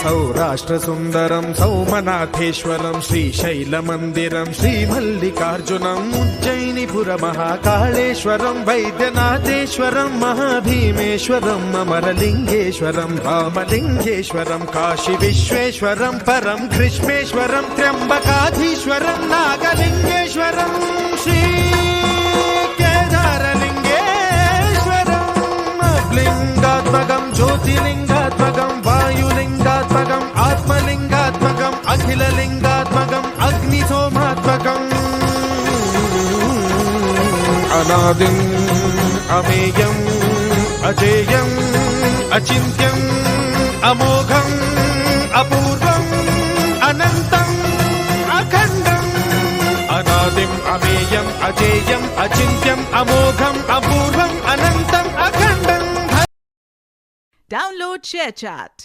సౌరాష్ట్ర సుందరం సౌమనాథేశ్వరం శ్రీశైలమందిరం శ్రీమల్లికార్జునం ఉజ్జయినిపుర మహాకాళేశ్వరం వైద్యనాథేశ్వరం మహాభీమేశ్వరం అమరలింగేశ్వరం రామలింగేశ్వరం కాశీ విశ్వేశ్వరం పరం కృష్ణేశ్వరం త్ర్యంబకాధీశ్వరం నాగలింగేశ్వరం శ్రీ కేదారలింగేశ్వరం లింగాత్మకం జ్యోతిలింగాత్మకం వాయులింగాత్మకం ఆత్మలింగాత్మకం అఖిలలింగాత్మకం అగ్నిసోమాత్మకం అనాదిం అమేయం అజేయం అచింత్యం అమోఘం అపూర్వం అనంతం అఖండం అనాదిం అమేయం అజేయం అచింత్యం అమోఘం అపూర్వం అనంతం అఖండం. Download ShareChat.